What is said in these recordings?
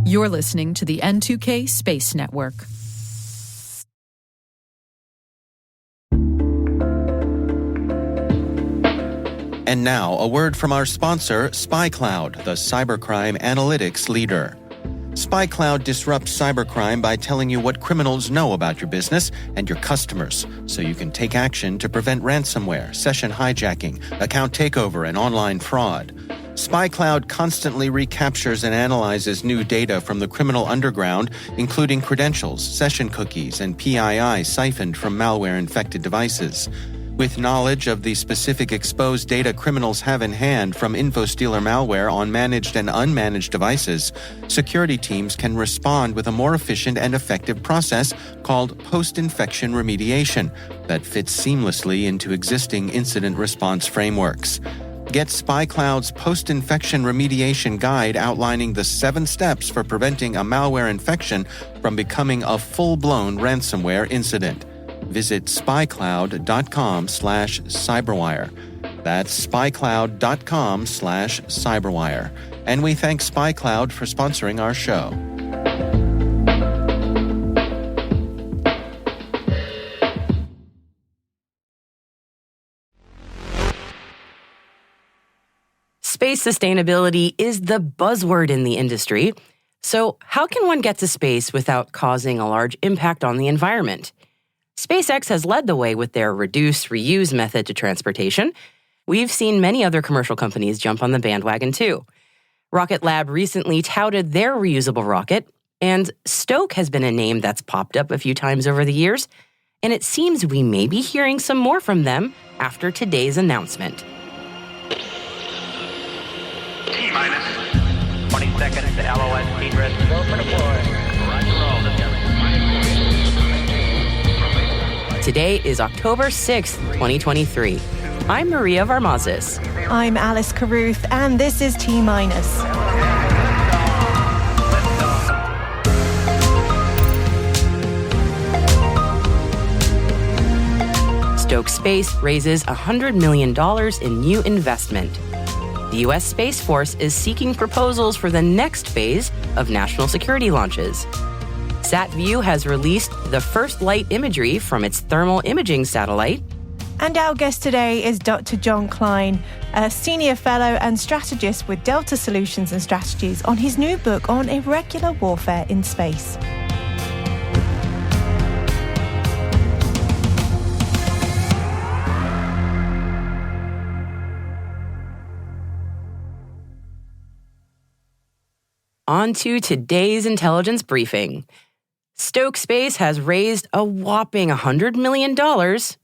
You're listening to the N2K Space Network. And now, a word from our sponsor, SpyCloud, the cybercrime analytics leader. SpyCloud disrupts cybercrime by telling you what criminals know about your business and your customers, so you can take action to prevent ransomware, session hijacking, account takeover, and online fraud. SpyCloud constantly recaptures and analyzes new data from the criminal underground, including credentials, session cookies, and PII siphoned from malware-infected devices. With knowledge of the specific exposed data criminals have in hand from InfoStealer malware on managed and unmanaged devices, security teams can respond with a more efficient and effective process called post-infection remediation that fits seamlessly into existing incident response frameworks. Get SpyCloud's post-infection remediation guide outlining the 7 steps for preventing a malware infection from becoming a full-blown ransomware incident. Visit spycloud.com/cyberwire. That's spycloud.com/cyberwire. And we thank SpyCloud for sponsoring our show. Space sustainability is the buzzword in the industry. So how can one get to space without causing a large impact on the environment? SpaceX has led the way with their reduce, reuse method to transportation. We've seen many other commercial companies jump on the bandwagon too. Rocket Lab recently touted their reusable rocket, and Stoke has been a name that's popped up a few times over the years, and it seems we may be hearing some more from them after today's announcement. T-minus 20 seconds to LOS speed rest. Go for deploy. Roger roll. Today is October 6th, 2023. I'm Maria Varmazis. I'm Alice Carruth, and this is T-minus. Stoke Space raises $100 million in new investment. The U.S. Space Force is seeking proposals for the next phase of national security launches. SatV has released the first light imagery from its thermal imaging satellite. And our guest today is Dr. John Klein, a senior fellow and strategist with Delta Solutions and Strategies, on his new book on irregular warfare in space. On to today's intelligence briefing. Stoke Space has raised a whopping $100 million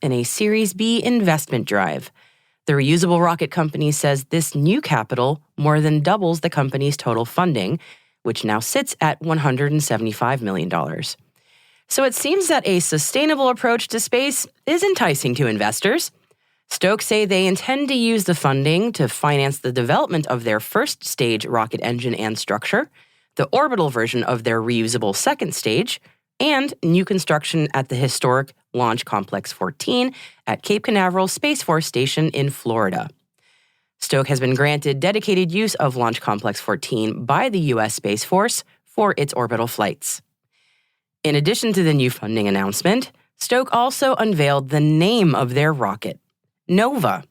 in a Series B investment drive. The reusable rocket company says this new capital more than doubles the company's total funding, which now sits at $175 million. So it seems that a sustainable approach to space is enticing to investors. Stoke say they intend to use the funding to finance the development of their first stage rocket engine and structure, the orbital version of their reusable second stage, and new construction at the historic Launch Complex 14 at Cape Canaveral Space Force Station in Florida. Stoke has been granted dedicated use of Launch Complex 14 by the U.S. Space Force for its orbital flights. In addition to the new funding announcement, Stoke also unveiled the name of their rocket, Nova.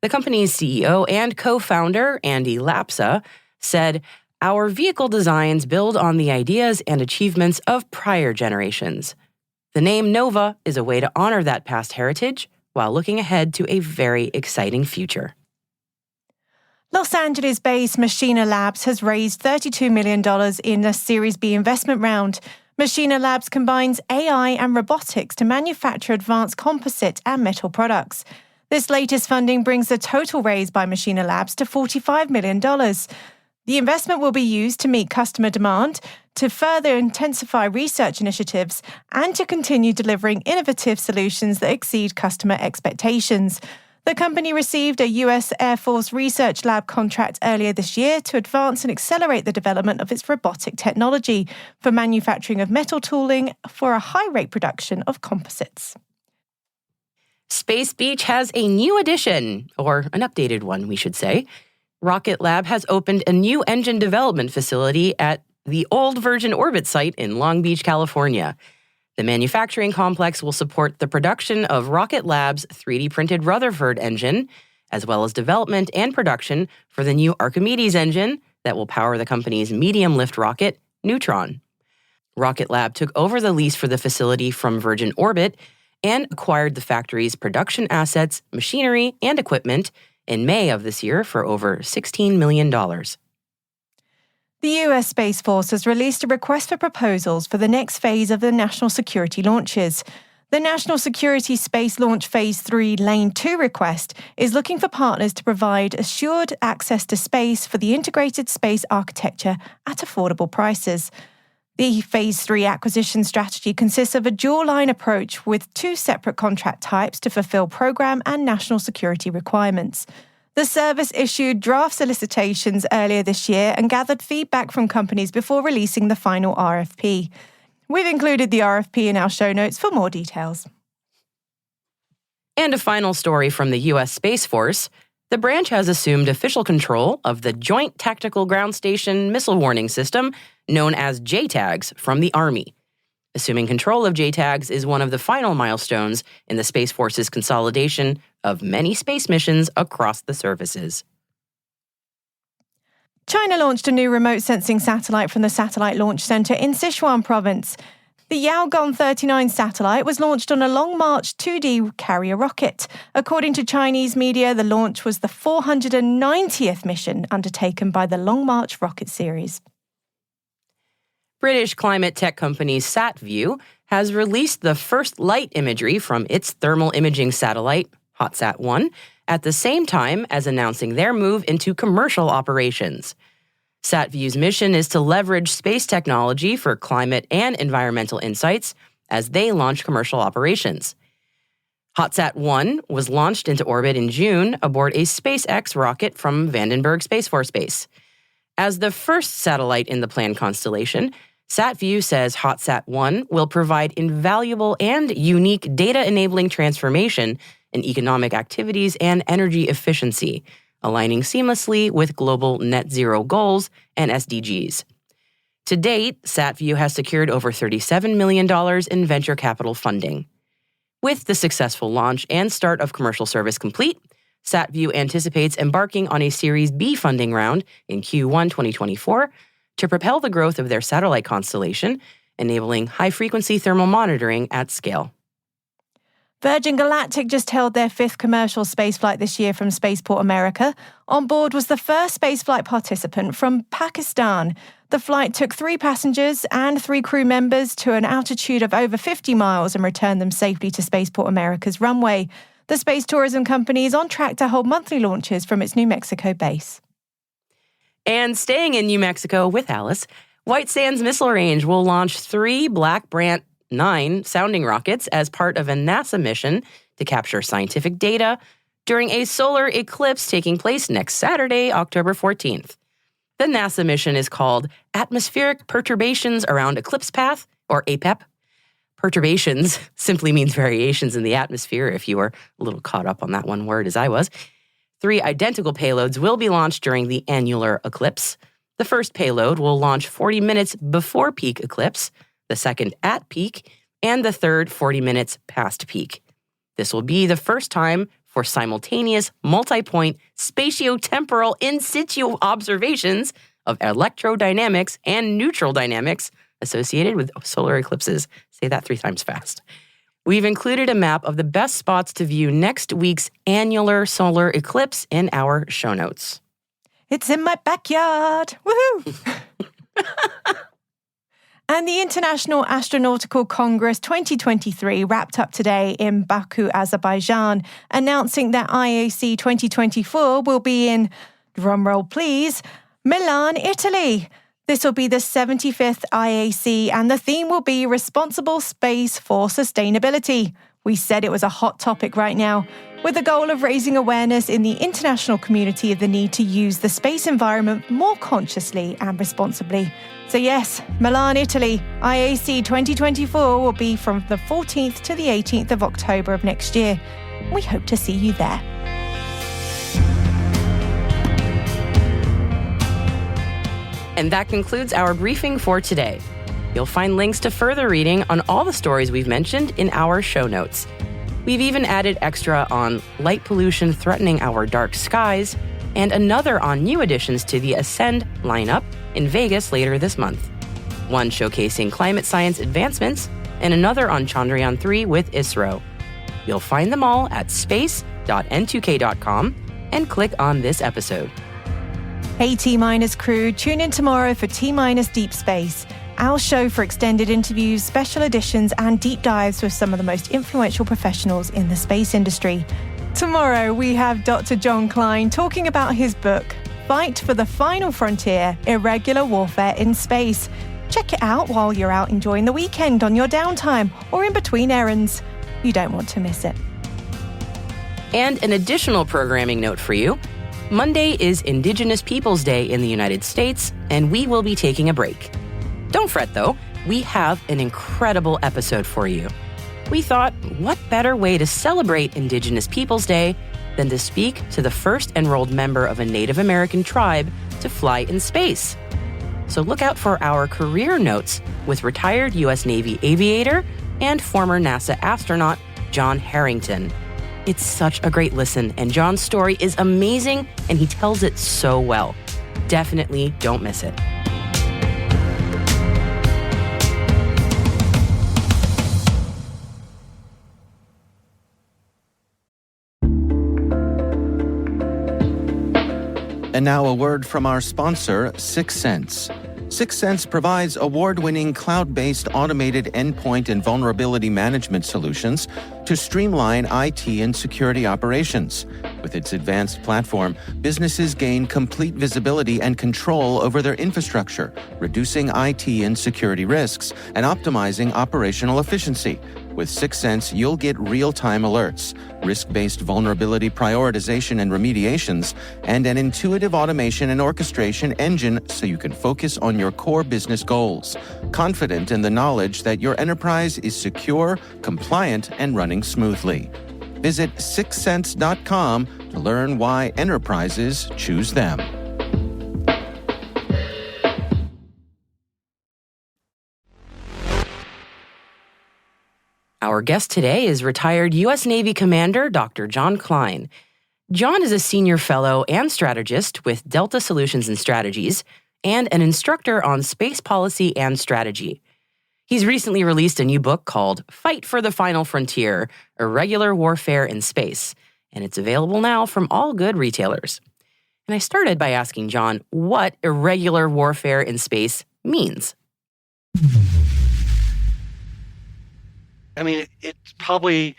The company's CEO and co-founder, Andy Lapsa, said, "Our vehicle designs build on the ideas and achievements of prior generations. The name Nova is a way to honor that past heritage while looking ahead to a very exciting future." Los Angeles-based Machina Labs has raised $32 million in a Series B investment round. Machina Labs combines AI and robotics to manufacture advanced composite and metal products. This latest funding brings the total raised by Machina Labs to $45 million. The investment will be used to meet customer demand, to further intensify research initiatives, and to continue delivering innovative solutions that exceed customer expectations. The company received a U.S. Air Force Research Lab contract earlier this year to advance and accelerate the development of its robotic technology for manufacturing of metal tooling for a high-rate production of composites. Space Beach has a new addition, or an updated one, we should say. Rocket Lab has opened a new engine development facility at the old Virgin Orbit site in Long Beach, California. The manufacturing complex will support the production of Rocket Lab's 3D-printed Rutherford engine, as well as development and production for the new Archimedes engine that will power the company's medium-lift rocket, Neutron. Rocket Lab took over the lease for the facility from Virgin Orbit and acquired the factory's production assets, machinery, and equipment in May of this year for over $16 million. The US Space Force has released a request for proposals for the next phase of the national security launches. The National Security Space Launch Phase 3 Lane 2 request is looking for partners to provide assured access to space for the integrated space architecture at affordable prices. The Phase 3 acquisition strategy consists of a dual-line approach with two separate contract types to fulfill program and national security requirements. The service issued draft solicitations earlier this year and gathered feedback from companies before releasing the final RFP. We've included the RFP in our show notes for more details. And a final story from the U.S. Space Force. The branch has assumed official control of the Joint Tactical Ground Station Missile Warning System, known as JTAGS, from the Army. Assuming control of JTAGS is one of the final milestones in the Space Force's consolidation of many space missions across the services. China launched a new remote sensing satellite from the Satellite Launch Center in Sichuan province. The Yaogan 39 satellite was launched on a Long March 2D carrier rocket. According to Chinese media, the launch was the 490th mission undertaken by the Long March rocket series. British climate tech company SatV has released the first light imagery from its thermal imaging satellite, HotSat-1, at the same time as announcing their move into commercial operations. SatV's mission is to leverage space technology for climate and environmental insights as they launch commercial operations. HotSat-1 was launched into orbit in June aboard a SpaceX rocket from Vandenberg Space Force Base. As the first satellite in the planned constellation, SatV says HotSat-1 will provide invaluable and unique data-enabling transformation in economic activities and energy efficiency, aligning seamlessly with global net zero goals and SDGs. To date, SatV has secured over $37 million in venture capital funding. With the successful launch and start of commercial service complete, SatV anticipates embarking on a Series B funding round in Q1 2024 to propel the growth of their satellite constellation, enabling high-frequency thermal monitoring at scale. Virgin Galactic just held their 5th commercial spaceflight this year from Spaceport America. On board was the first spaceflight participant from Pakistan. The flight took 3 passengers and 3 crew members to an altitude of over 50 miles and returned them safely to Spaceport America's runway. The space tourism company is on track to hold monthly launches from its New Mexico base. And staying in New Mexico with Alice, White Sands Missile Range will launch 3 Black Brant 9 sounding rockets as part of a NASA mission to capture scientific data during a solar eclipse taking place next Saturday, October 14th. The NASA mission is called Atmospheric Perturbations Around Eclipse Path, or APEP. Perturbations simply means variations in the atmosphere, if you were a little caught up on that one word as I was. 3 identical payloads will be launched during the annular eclipse. The first payload will launch 40 minutes before peak eclipse, the second at peak, and the third 40 minutes past peak. This will be the first time for simultaneous multi-point spatiotemporal in situ observations of electrodynamics and neutral dynamics associated with solar eclipses. Say that 3 times fast. We've included a map of the best spots to view next week's annular solar eclipse in our show notes. It's in my backyard. Woohoo! And the International Astronautical Congress 2023 wrapped up today in Baku, Azerbaijan, announcing that IAC 2024 will be in, drumroll please, Milan, Italy. This will be the 75th IAC, and the theme will be Responsible Space for Sustainability. We said it was a hot topic right now, with the goal of raising awareness in the international community of the need to use the space environment more consciously and responsibly. So yes, Milan, Italy, IAC 2024 will be from the 14th to the 18th of October of next year. We hope to see you there. And that concludes our briefing for today. You'll find links to further reading on all the stories we've mentioned in our show notes. We've even added extra on light pollution threatening our dark skies, and another on new additions to the Ascend lineup in Vegas later this month. One showcasing climate science advancements, and another on Chandrayaan-3 with ISRO. You'll find them all at space.n2k.com and click on this episode. Hey T-Minus crew, tune in tomorrow for T-Minus Deep Space, our show for extended interviews, special editions, and deep dives with some of the most influential professionals in the space industry. Tomorrow, we have Dr. John Klein talking about his book, Fight for the Final Frontier, Irregular Warfare in Space. Check it out while you're out enjoying the weekend on your downtime or in between errands. You don't want to miss it. And an additional programming note for you. Monday is Indigenous Peoples Day in the United States, and we will be taking a break. Don't fret, though. We have an incredible episode for you. We thought, what better way to celebrate Indigenous Peoples Day than to speak to the first enrolled member of a Native American tribe to fly in space? So look out for our career notes with retired U.S. Navy aviator and former NASA astronaut John Harrington. It's such a great listen, and John's story is amazing, and he tells it so well. Definitely don't miss it. And now a word from our sponsor, 6 Sense. 6 Sense provides award-winning cloud-based automated endpoint and vulnerability management solutions to streamline IT and security operations. With its advanced platform, businesses gain complete visibility and control over their infrastructure, reducing IT and security risks and optimizing operational efficiency. With 6 Sense, you'll get real-time alerts, risk-based vulnerability prioritization and remediations, and an intuitive automation and orchestration engine so you can focus on your core business goals, confident in the knowledge that your enterprise is secure, compliant, and running smoothly. Visit 6sense.com to learn why enterprises choose them. Our guest today is retired U.S. Navy Commander Dr. John Klein. John is a senior fellow and strategist with Delta Solutions and Strategies and an instructor on space policy and strategy. He's recently released a new book called Fight for the Final Frontier, Irregular Warfare in Space, and it's available now from all good retailers. And I started by asking John what irregular warfare in space means. I mean, it's probably,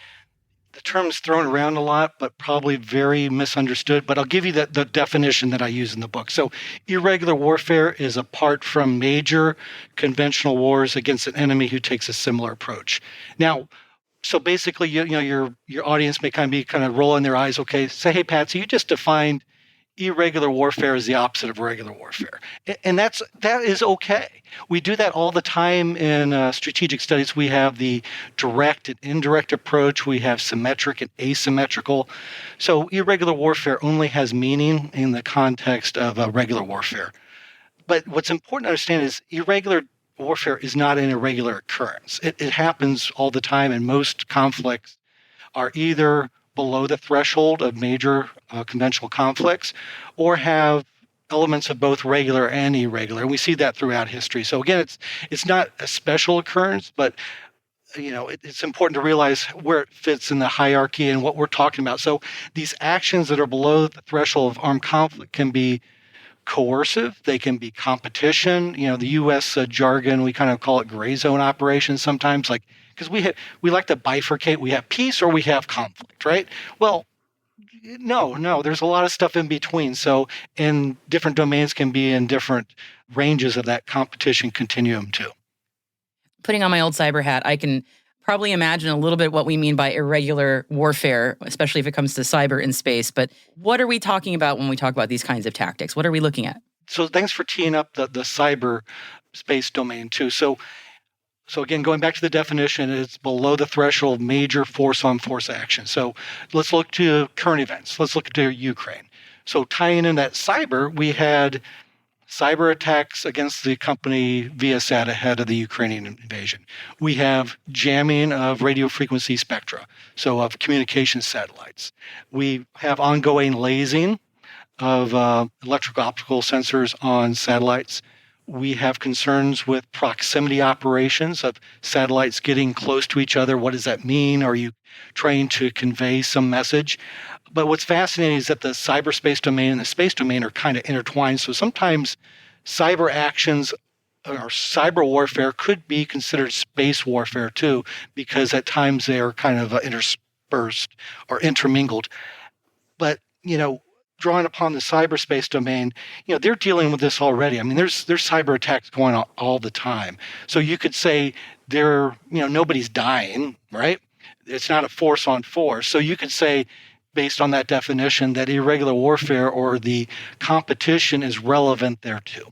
the term's thrown around a lot, but probably very misunderstood. But I'll give you the definition that I use in the book. So irregular warfare is apart from major conventional wars against an enemy who takes a similar approach. Now, so basically, your audience may kind of rolling their eyes. Okay, say, hey, Patsy, you just defined irregular warfare as the opposite of regular warfare. And that is okay. We do that all the time in strategic studies. We have the direct and indirect approach. We have symmetric and asymmetrical. So irregular warfare only has meaning in the context of regular warfare. But what's important to understand is irregular warfare is not an irregular occurrence. It happens all the time, and most conflicts are either below the threshold of major conventional conflicts, or have elements of both regular and irregular. And we see that throughout history. So again, it's not a special occurrence, but it's important to realize where it fits in the hierarchy and what we're talking about. So these actions that are below the threshold of armed conflict can be coercive. They can be competition. The U.S. Jargon, we kind of call it gray zone operations sometimes, because we like to bifurcate. We have peace or we have conflict, right? Well, no, there's a lot of stuff in between. So, and different domains can be in different ranges of that competition continuum too. Putting on my old cyber hat, I can probably imagine a little bit what we mean by irregular warfare, especially if it comes to cyber in space. But what are we talking about when we talk about these kinds of tactics? What are we looking at? So thanks for teeing up the cyber space domain too. So again, going back to the definition, it's below the threshold of major force-on-force action. So let's look to current events. Let's look to Ukraine. So tying in that cyber, we had cyber attacks against the company Viasat ahead of the Ukrainian invasion. We have jamming of radio frequency spectra, so of communication satellites. We have ongoing lasing of electrical-optical sensors on satellites. We have concerns with proximity operations of satellites getting close to each other. What does that mean? Are you trying to convey some message? But what's fascinating is that the cyberspace domain and the space domain are kind of intertwined. So sometimes cyber actions or cyber warfare could be considered space warfare too, because at times they are kind of interspersed or intermingled. But, drawing upon the cyberspace domain, they're dealing with this already. I mean, there's cyber attacks going on all the time. So you could say nobody's dying, right? It's not a force on force. So you could say, based on that definition, that irregular warfare or the competition is relevant there too.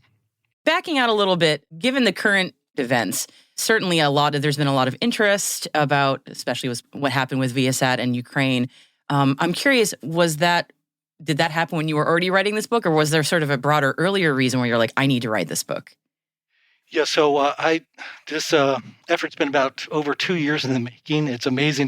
Backing out a little bit, given the current events, certainly there's been a lot of interest about, especially what happened with Viasat and Ukraine. I'm curious, did that happen when you were already writing this book, or was there sort of a broader earlier reason where you're like, I need to write this book? Yeah, so this effort's been about over 2 years in the making. It's amazing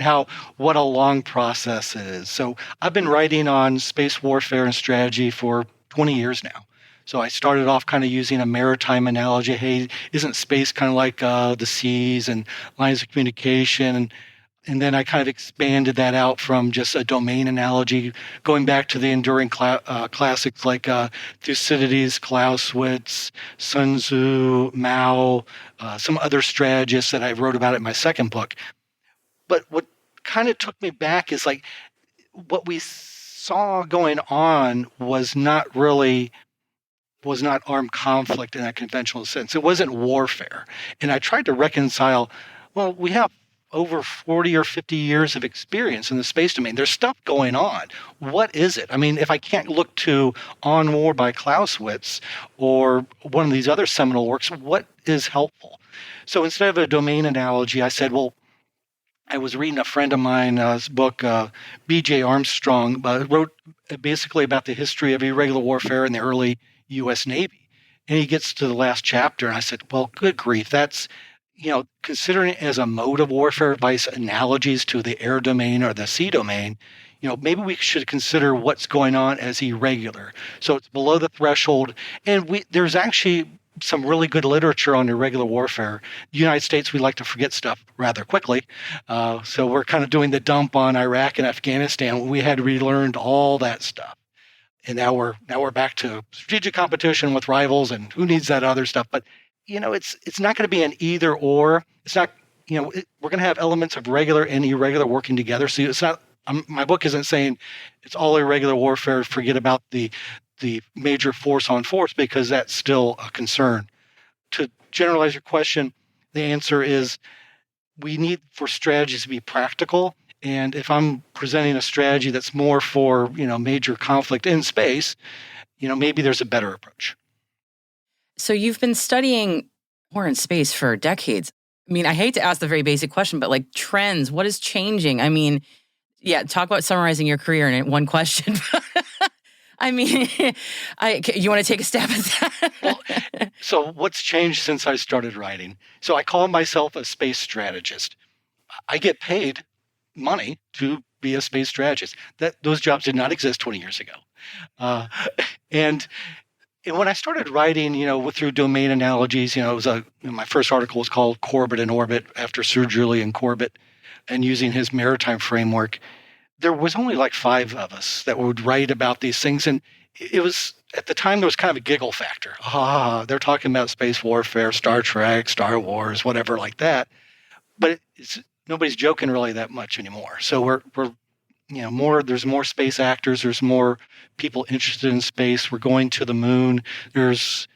what a long process it is. So I've been writing on space warfare and strategy for 20 years now. So I started off kind of using a maritime analogy. Hey, isn't space kind of like the seas and lines of communication? And then I kind of expanded that out from just a domain analogy, going back to the enduring classics like Thucydides, Clausewitz, Sun Tzu, Mao, some other strategists that I wrote about in my second book. But what kind of took me back is like what we saw going on was not armed conflict in that conventional sense. It wasn't warfare. And I tried to reconcile, well, we have over 40 or 50 years of experience in the space domain. There's stuff going on. What is it? I mean, if I can't look to On War by Clausewitz or one of these other seminal works, what is helpful? So instead of a domain analogy, I said, well, I was reading a friend of mine's book, B.J. Armstrong, wrote basically about the history of irregular warfare in the early U.S. Navy. And he gets to the last chapter, and I said, well, good grief, that's considering it as a mode of warfare by analogies to the air domain or the sea domain, maybe we should consider what's going on as irregular. So it's below the threshold. And there's actually some really good literature on irregular warfare. The United States, we like to forget stuff rather quickly. So we're kind of doing the dump on Iraq and Afghanistan. We had relearned all that stuff. And now we're back to strategic competition with rivals and who needs that other stuff. But it's not going to be an either or. It's not, we're going to have elements of regular and irregular working together. So it's not, my book isn't saying it's all irregular warfare, forget about the major force on force, because that's still a concern. To generalize your question, the answer is we need for strategies to be practical. And if I'm presenting a strategy that's more for, major conflict in space, maybe there's a better approach. So you've been studying war in space for decades. I mean, I hate to ask the very basic question, but like trends, what is changing? I mean, yeah, talk about summarizing your career in one question. I mean, you want to take a stab at that? Well, so what's changed since I started writing? So I call myself a space strategist. I get paid money to be a space strategist. Those jobs did not exist 20 years ago. And when I started writing, through domain analogies, it was my first article was called Corbett in Orbit after Sir Julian Corbett, and using his maritime framework. There was only like 5 of us that would write about these things. And it was, at the time, there was kind of a giggle factor. They're talking about space warfare, Star Trek, Star Wars, whatever like that. But nobody's joking really that much anymore. So we're there's more space actors, there's more people interested in space. We're going to the moon. There's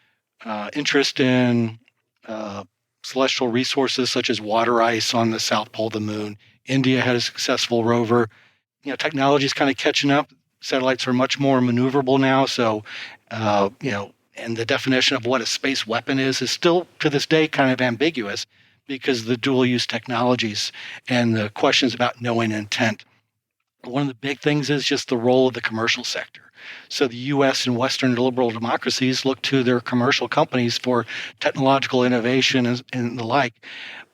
interest in celestial resources such as water ice on the south pole of the moon. India had a successful rover. Technology is kind of catching up. Satellites are much more maneuverable now. So, and the definition of what a space weapon is still to this day kind of ambiguous because of the dual use technologies and the questions about knowing intent. One of the big things is just the role of the commercial sector. So the U.S. and Western liberal democracies look to their commercial companies for technological innovation and the like.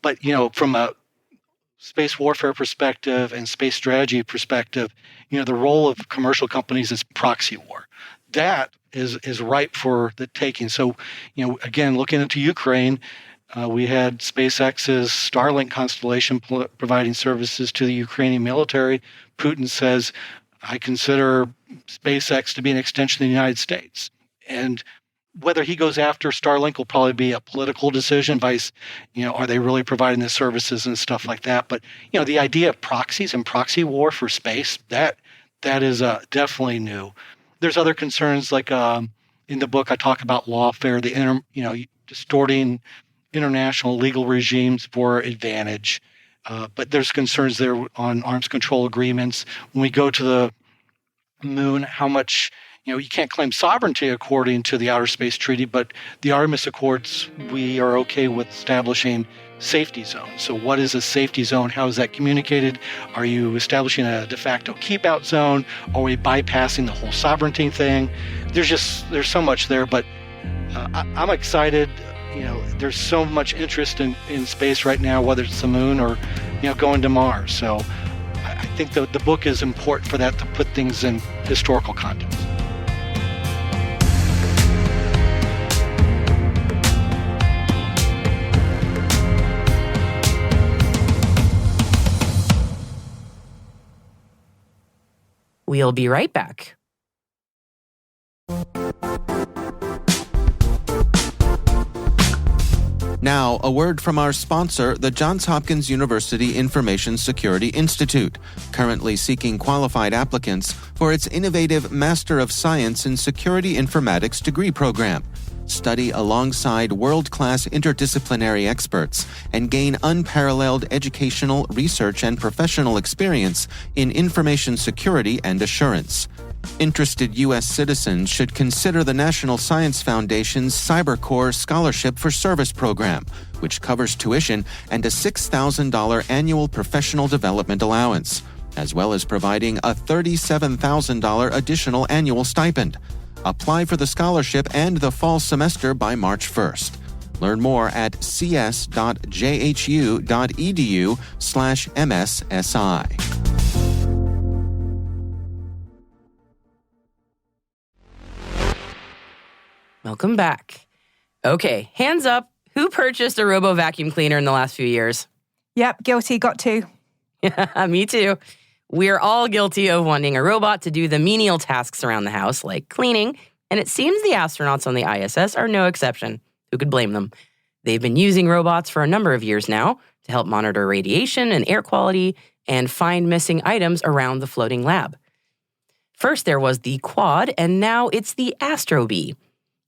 But, from a space warfare perspective and space strategy perspective, the role of commercial companies is proxy war. That is ripe for the taking. So, again, looking into Ukraine, we had SpaceX's Starlink constellation providing services to the Ukrainian military. Putin says, I consider SpaceX to be an extension of the United States. And whether he goes after Starlink will probably be a political decision. Are they really providing the services and stuff like that? But, the idea of proxies and proxy war for space, that is definitely new. There's other concerns, like in the book I talk about lawfare, distorting international legal regimes for advantage. But there's concerns there on arms control agreements. When we go to the moon, how much, you can't claim sovereignty according to the Outer Space Treaty, but the Artemis Accords, we are okay with establishing safety zones. So what is a safety zone? How is that communicated? Are you establishing a de facto keep-out zone? Are we bypassing the whole sovereignty thing? There's so much there, but I'm excited. There's so much interest in space right now, whether it's the moon or, going to Mars. So I think the book is important for that, to put things in historical context. We'll be right back. Now, a word from our sponsor, the Johns Hopkins University Information Security Institute, currently seeking qualified applicants for its innovative Master of Science in Security Informatics degree program. Study alongside world-class interdisciplinary experts and gain unparalleled educational, research, and professional experience in information security and assurance. Interested U.S. citizens should consider the National Science Foundation's CyberCore Scholarship for Service program, which covers tuition and a $6,000 annual professional development allowance, as well as providing a $37,000 additional annual stipend. Apply for the scholarship and the fall semester by March 1st. Learn more at cs.jhu.edu/MSSI. Welcome back. Okay, hands up. Who purchased a robo vacuum cleaner in the last few years? Yep, guilty, got to. Me too. We're all guilty of wanting a robot to do the menial tasks around the house, like cleaning, and it seems the astronauts on the ISS are no exception. Who could blame them? They've been using robots for a number of years now to help monitor radiation and air quality and find missing items around the floating lab. First there was the Quad, and now it's the Astrobee.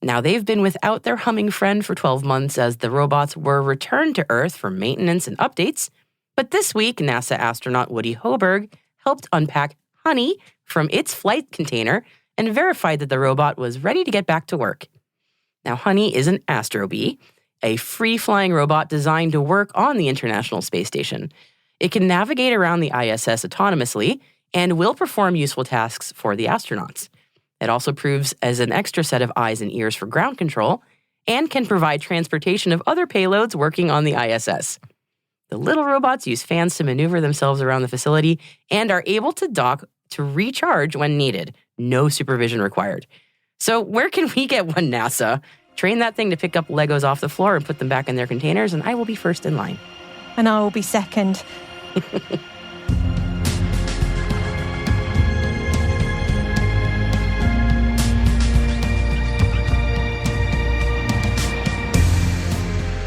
Now they've been without their humming friend for 12 months as the robots were returned to Earth for maintenance and updates. But this week, NASA astronaut Woody Hoberg helped unpack Honey from its flight container and verified that the robot was ready to get back to work. Now, Honey is an Astrobee, a free-flying robot designed to work on the International Space Station. It can navigate around the ISS autonomously and will perform useful tasks for the astronauts. It also proves as an extra set of eyes and ears for ground control and can provide transportation of other payloads working on the ISS. The little robots use fans to maneuver themselves around the facility and are able to dock to recharge when needed. No supervision required. So where can we get one, NASA? Train that thing to pick up Legos off the floor and put them back in their containers, and I will be first in line. And I will be second.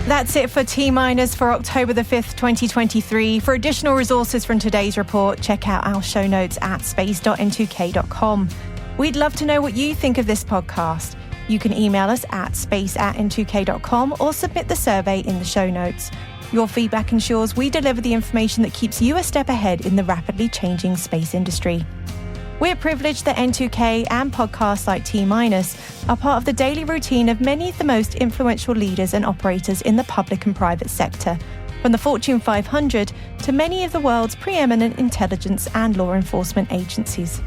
That's it for T-Minus for October the 5th, 2023. For additional resources from today's report, check out our show notes at space.n2k.com. We'd love to know what you think of this podcast. You can email us at space@n2k.com or submit the survey in the show notes. Your feedback ensures we deliver the information that keeps you a step ahead in the rapidly changing space industry. We're privileged that N2K and podcasts like T-Minus are part of the daily routine of many of the most influential leaders and operators in the public and private sector, from the Fortune 500 to many of the world's preeminent intelligence and law enforcement agencies.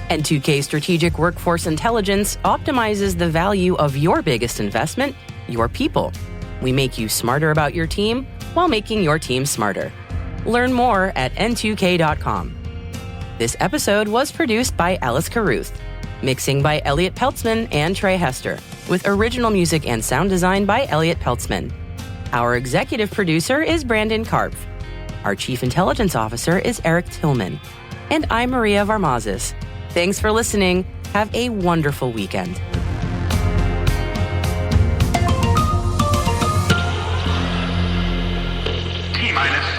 N2K Strategic Workforce Intelligence optimizes the value of your biggest investment, your people. We make you smarter about your team while making your team smarter. Learn more at n2k.com. This episode was produced by Alice Carruth, mixing by Elliot Peltzman and Trey Hester, with original music and sound design by Elliot Peltzman. Our executive producer is Brandon Karpf. Our Chief Intelligence Officer is Eric Tillman. And I'm Maria Varmazis. Thanks for listening. Have a wonderful weekend. T-minus